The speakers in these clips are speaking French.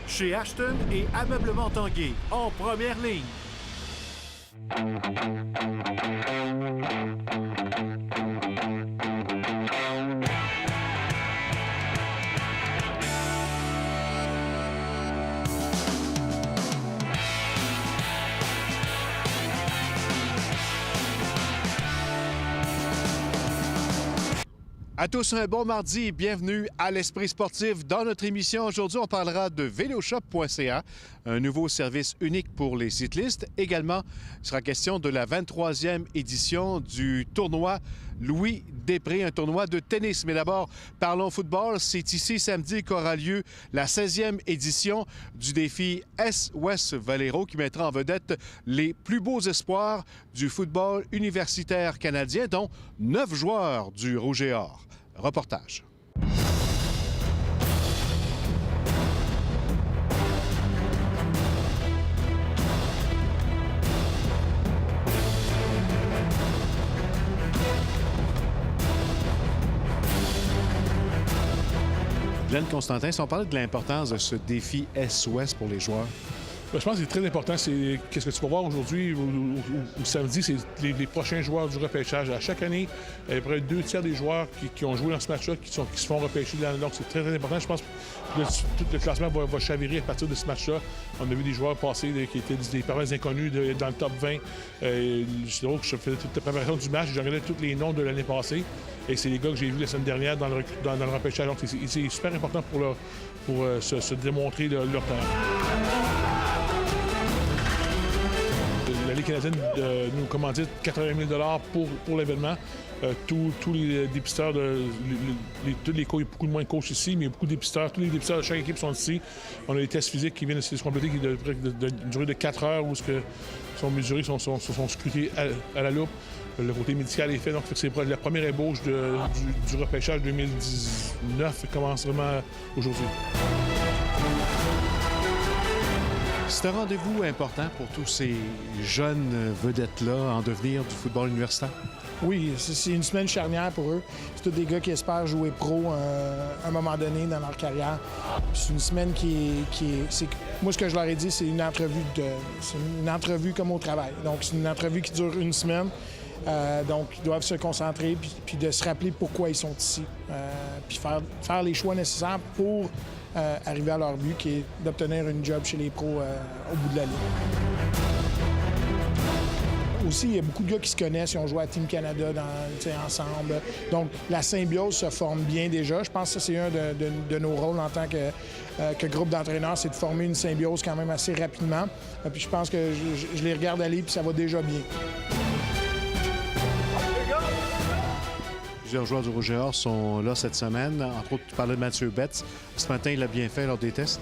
chez Ashton et Ameublement Tanguay, en première ligne. À tous, un bon mardi et bienvenue à l'Esprit sportif. Dans notre émission, aujourd'hui, on parlera de Véloshop.ca, un nouveau service unique pour les cyclistes. Également, il sera question de la 23e édition du tournoi Louis Després, un tournoi de tennis. Mais d'abord, parlons football. C'est ici samedi qu'aura lieu la 16e édition du défi S-Ouest Valero qui mettra en vedette les plus beaux espoirs du football universitaire canadien, dont 9 joueurs du Rouge et Or. Reportage. Glenn Constantin, si on parle de l'importance de ce défi S-Ouest pour les joueurs. Je pense que c'est très important. C'est qu'est-ce que tu vas voir aujourd'hui ou samedi, c'est les prochains joueurs du repêchage. À chaque année, il y a près de 2 tiers des joueurs qui ont joué dans ce match-là qui se font repêcher. Donc, c'est très, très important. Je pense que tout le classement va chavirer à partir de ce match-là. On a vu des joueurs passer qui étaient des parfaits inconnus dans le top 20. C'est drôle que je faisais toute la préparation du match. J'ai regardé tous les noms de l'année passée. Et c'est les gars que j'ai vus la semaine dernière dans le repêchage. Donc, c'est super important pour se démontrer leur talent. La Ligue canadienne nous commandite 80 000 pour l'événement. Tous les dépisteurs, tous les coachs, il y a beaucoup moins de coachs ici, mais il y a beaucoup de dépisteurs. Tous les dépisteurs de chaque équipe sont ici. On a des tests physiques qui viennent de se compléter, qui d'une durée de 4 heures, où sont mesurés, sont scrutés à la loupe. Le côté médical est fait. Donc, c'est la première ébauche du repêchage 2019 qui commence vraiment aujourd'hui. C'est un rendez-vous important pour tous ces jeunes vedettes-là en devenir du football universitaire? Oui, c'est une semaine charnière pour eux. C'est tous des gars qui espèrent jouer pro à un moment donné dans leur carrière. C'est une semaine moi, ce que je leur ai dit, c'est une entrevue comme au travail. Donc, c'est une entrevue qui dure une semaine. Donc, ils doivent se concentrer puis de se rappeler pourquoi ils sont ici. Puis faire les choix nécessaires pour arriver à leur but, qui est d'obtenir une job chez les pros au bout de la ligne. Aussi, il y a beaucoup de gars qui se connaissent, qui ont joué à Team Canada ensemble. Donc, la symbiose se forme bien déjà. Je pense que ça, c'est un de nos rôles en tant que groupe d'entraîneurs, c'est de former une symbiose quand même assez rapidement. Puis je pense que je les regarde aller, puis ça va déjà bien. Plusieurs joueurs du Rouge et Or sont là cette semaine. Entre autres, tu parlais de Mathieu Betts. Ce matin, il a bien fait lors des tests.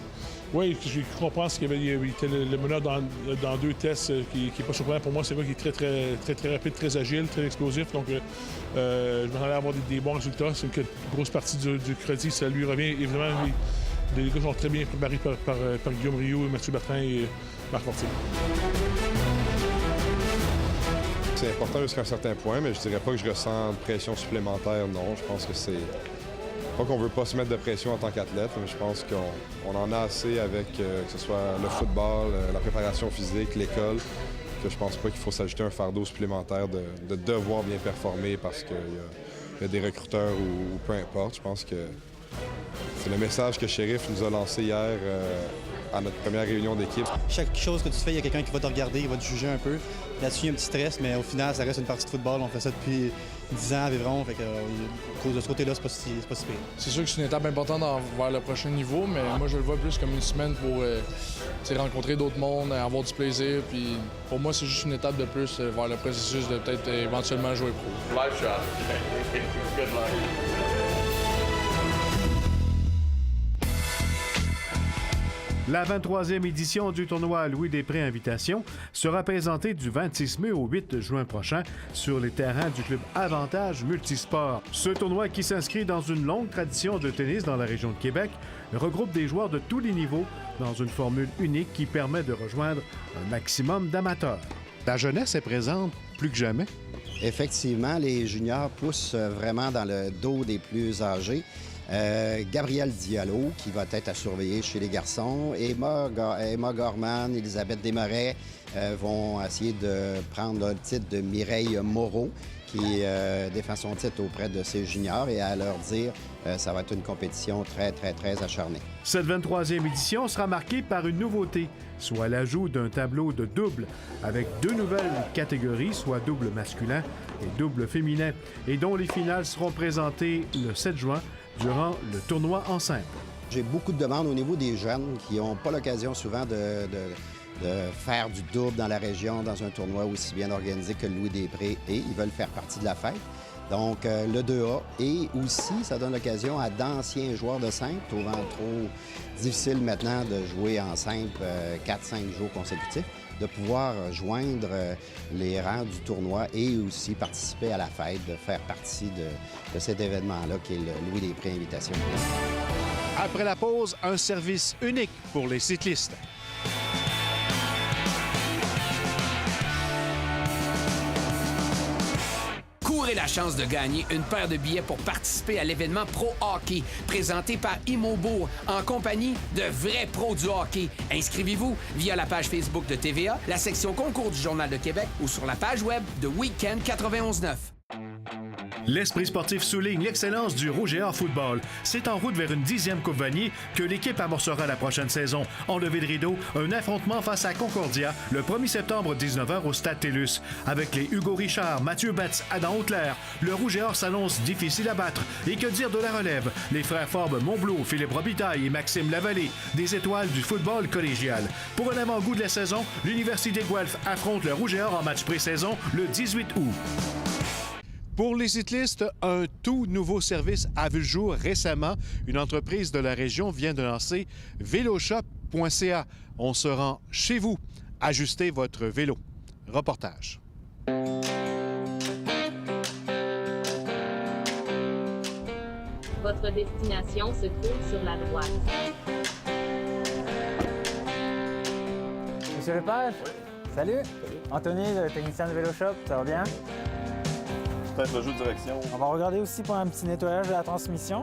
Oui, je comprends qu'il était le meneur dans 2 tests qui n'est pas surprenant pour moi. C'est un gars qui est très rapide, très agile, très explosif. Donc, je m'attendais à avoir des bons résultats. C'est une grosse partie du crédit. Ça lui revient. Évidemment, les gars sont très bien préparés par Guillaume Rioux, Mathieu Bertrand et Marc Fortier. C'est important jusqu'à un certain point, mais je dirais pas que je ressens de pression supplémentaire, non. Je pense que c'est... Pas qu'on veut pas se mettre de pression en tant qu'athlète, mais je pense qu'on en a assez avec que ce soit le football, la préparation physique, l'école, que je pense pas qu'il faut s'ajouter un fardeau supplémentaire de devoir bien performer parce qu'il y a des recruteurs ou peu importe. Je pense que c'est le message que Sheriff nous a lancé hier à notre première réunion d'équipe. Chaque chose que tu fais, il y a quelqu'un qui va te regarder, il va te juger un peu. Là-dessus, il y a un petit stress, mais au final, ça reste une partie de football. On fait ça depuis 10 ans à Vivron, fait que, à cause de ce côté-là, c'est pas si pire. C'est sûr que c'est une étape importante vers le prochain niveau, mais moi, je le vois plus comme une semaine pour rencontrer d'autres mondes, avoir du plaisir. Puis pour moi, c'est juste une étape de plus vers le processus de peut-être éventuellement jouer pro. Live shot. Good luck. La 23e édition du tournoi Louis Després Invitation sera présentée du 26 mai au 8 juin prochain sur les terrains du club Avantage Multisport. Ce tournoi, qui s'inscrit dans une longue tradition de tennis dans la région de Québec, regroupe des joueurs de tous les niveaux dans une formule unique qui permet de rejoindre un maximum d'amateurs. La jeunesse est présente plus que jamais. Effectivement, les juniors poussent vraiment dans le dos des plus âgés. Gabriel Diallo, qui va être à surveiller chez les garçons. Emma Gorman, Elisabeth Desmarais vont essayer de prendre le titre de Mireille Moreau, qui défend son titre auprès de ses juniors. Et à leur dire, ça va être une compétition très, très, très acharnée. Cette 23e édition sera marquée par une nouveauté, soit l'ajout d'un tableau de double avec 2 nouvelles catégories, soit double masculin et double féminin, et dont les finales seront présentées le 7 juin durant le tournoi en simple. J'ai beaucoup de demandes au niveau des jeunes qui n'ont pas l'occasion souvent de faire du double dans la région, dans un tournoi aussi bien organisé que le Louis-des-Prés, et ils veulent faire partie de la fête. Donc, le 2A. Et aussi, ça donne l'occasion à d'anciens joueurs de simple, trouvant trop difficile maintenant de jouer en simple 4-5 jours consécutifs, de pouvoir joindre les rangs du tournoi et aussi participer à la fête, de faire partie de cet événement-là qui est le Louis-des-Prés Invitation. Après la pause, un service unique pour les cyclistes. Courez la chance de gagner une paire de billets pour participer à l'événement Pro Hockey présenté par Immobourg en compagnie de vrais pros du hockey. Inscrivez-vous via la page Facebook de TVA, la section concours du Journal de Québec ou sur la page web de Week-end 91.9. L'Esprit sportif souligne l'excellence du Rouge et Or football. C'est en route vers une 10e Coupe Vanier que l'équipe amorcera la prochaine saison. En levée de rideau, un affrontement face à Concordia le 1er septembre 19h au Stade TELUS. Avec les Hugo Richard, Mathieu Betts, Adam Auclair, le Rouge et Or s'annonce difficile à battre. Et que dire de la relève? Les frères Forbes, Montblot, Philippe Robitaille et Maxime Lavallée, des étoiles du football collégial. Pour un avant-goût de la saison, l'Université Guelph affronte le Rouge et Or en match pré-saison le 18 août. Pour les cyclistes, un tout nouveau service a vu le jour récemment. Une entreprise de la région vient de lancer veloshop.ca. On se rend chez vous. Ajustez votre vélo. Reportage. Votre destination se trouve sur la droite. Monsieur Lepage? Oui. Salut. Anthony, le technicien de Véloshop, ça va bien? Peut-être le jeu de direction. On va regarder aussi pour un petit nettoyage de la transmission.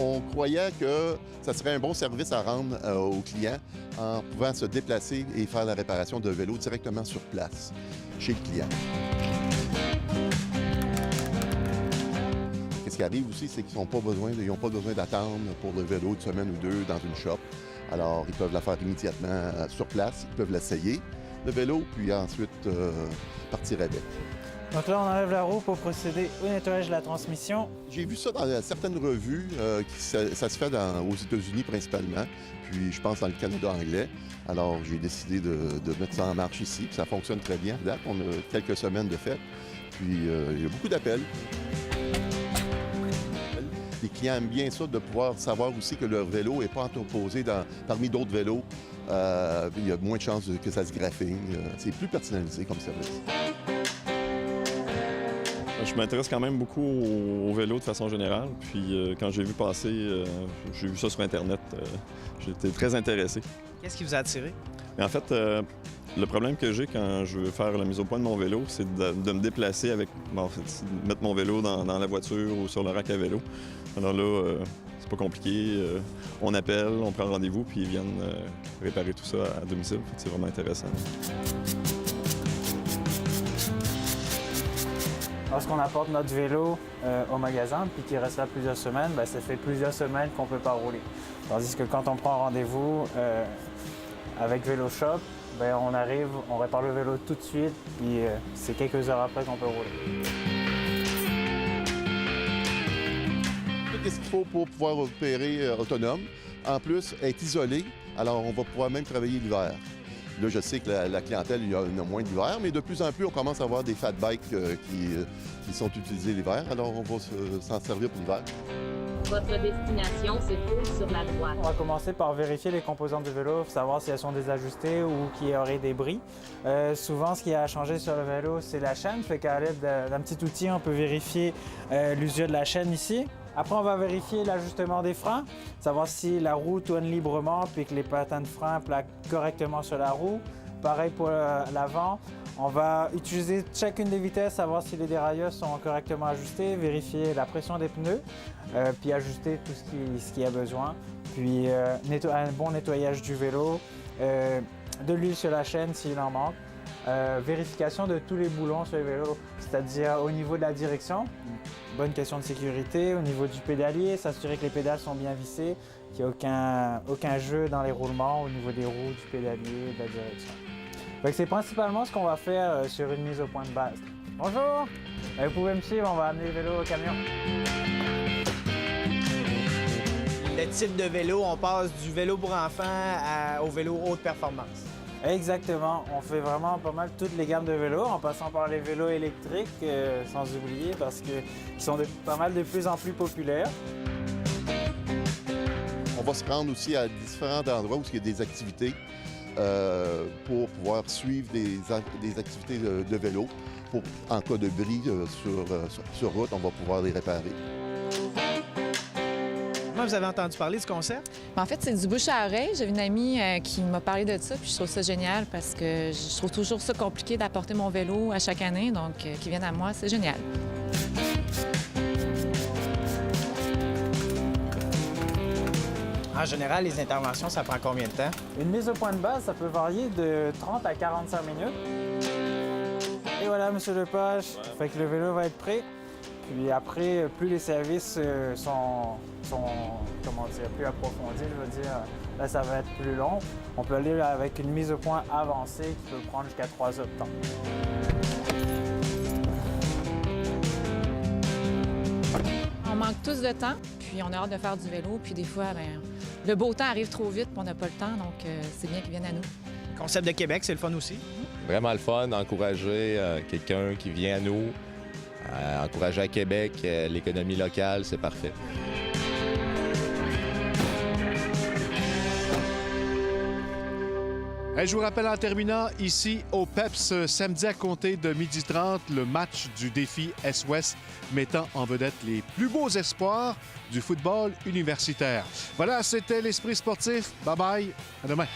On croyait que ça serait un bon service à rendre aux clients en pouvant se déplacer et faire la réparation de vélo directement sur place, chez le client. Ce qui arrive aussi, c'est qu'ils n'ont pas besoin d'attendre pour le vélo une semaine ou deux dans une shop. Alors, ils peuvent la faire immédiatement sur place, ils peuvent l'essayer, le vélo, puis ensuite partir avec. Donc là, on enlève la roue pour procéder au nettoyage de la transmission. J'ai vu ça dans certaines revues, ça se fait aux États-Unis principalement, puis je pense dans le Canada anglais. Alors, j'ai décidé de mettre ça en marche ici, puis ça fonctionne très bien. Là, on a quelques semaines de fête, puis il y a beaucoup d'appels. Les clients aiment bien ça, de pouvoir savoir aussi que leur vélo n'est pas entreposé parmi d'autres vélos. Il y a moins de chances que ça se graphine. C'est plus personnalisé comme service. Je m'intéresse quand même beaucoup au vélo de façon générale. Puis quand j'ai vu passer, j'ai vu ça sur Internet, j'étais très intéressé. Qu'est-ce qui vous a attiré? Mais en fait, le problème que j'ai quand je veux faire la mise au point de mon vélo, c'est de me déplacer avec... mettre mon vélo dans la voiture ou sur le rack à vélo. Alors là, c'est pas compliqué. On appelle, on prend rendez-vous, puis ils viennent réparer tout ça à domicile. C'est vraiment intéressant. Lorsqu'on apporte notre vélo au magasin, puis qu'il reste là plusieurs semaines, ça fait plusieurs semaines qu'on ne peut pas rouler. Tandis que quand on prend rendez-vous avec Véloshop, on arrive, on répare le vélo tout de suite, puis c'est quelques heures après qu'on peut rouler. Qu'est-ce qu'il faut pour pouvoir opérer autonome? En plus, être isolé, alors on va pouvoir même travailler l'hiver. Là, je sais que la clientèle, il y en a moins l'hiver, mais de plus en plus, on commence à avoir des fat bikes qui sont utilisés l'hiver, alors on va s'en servir pour l'hiver. Votre destination se trouve sur la droite. On va commencer par vérifier les composantes du vélo, savoir si elles sont désajustées ou qu'il y aurait des bris. Souvent, ce qui a changé sur le vélo, c'est la chaîne. Fait qu'à l'aide d'un petit outil, on peut vérifier l'usure de la chaîne ici. Après, on va vérifier l'ajustement des freins, savoir si la roue tourne librement puis que les patins de frein plaquent correctement sur la roue. Pareil pour l'avant. On va utiliser chacune des vitesses, savoir si les dérailleurs sont correctement ajustés, vérifier la pression des pneus, puis ajuster tout ce qui a besoin. Puis un bon nettoyage du vélo, de l'huile sur la chaîne s'il en manque. Vérification de tous les boulons sur le vélo, c'est-à-dire au niveau de la direction, bonne question de sécurité, au niveau du pédalier, s'assurer que les pédales sont bien vissées, qu'il n'y a aucun jeu dans les roulements au niveau des roues, du pédalier, de la direction. C'est principalement ce qu'on va faire sur une mise au point de base. Bonjour! Vous pouvez me suivre, on va amener le vélo au camion. Le type de vélo, on passe du vélo pour enfants au vélo haute performance. Exactement. On fait vraiment pas mal toutes les gammes de vélos, en passant par les vélos électriques, sans oublier, parce qu'ils sont pas mal de plus en plus populaires. On va se rendre aussi à différents endroits où il y a des activités pour pouvoir suivre des activités de vélo. En cas de bris sur route, on va pouvoir les réparer. Comment vous avez entendu parler de ce concept? En fait, c'est du bouche à oreille. J'avais une amie qui m'a parlé de ça, puis je trouve ça génial parce que je trouve toujours ça compliqué d'apporter mon vélo à chaque année, donc qu'ils viennent à moi, c'est génial. En général, les interventions, ça prend combien de temps? Une mise au point de base, ça peut varier de 30 à 45 minutes. Et voilà, Monsieur Lepage, fait que le vélo va être prêt. Puis après, plus les services sont plus approfondis, je veux dire, là, ça va être plus long. On peut aller avec une mise au point avancée qui peut prendre jusqu'à 3 heures de temps. On manque tous de temps, puis on a hâte de faire du vélo, puis des fois, le beau temps arrive trop vite, puis on n'a pas le temps, donc c'est bien qu'ils viennent à nous. Le concept de Québec, c'est le fun aussi. Vraiment le fun d'encourager quelqu'un qui vient à nous. Encourager à Québec l'économie locale, c'est parfait. Je vous rappelle en terminant, ici au PEPS, samedi à compter de 12h30, le match du défi Est-Ouest mettant en vedette les plus beaux espoirs du football universitaire. Voilà, c'était l'Esprit sportif. Bye-bye. À demain.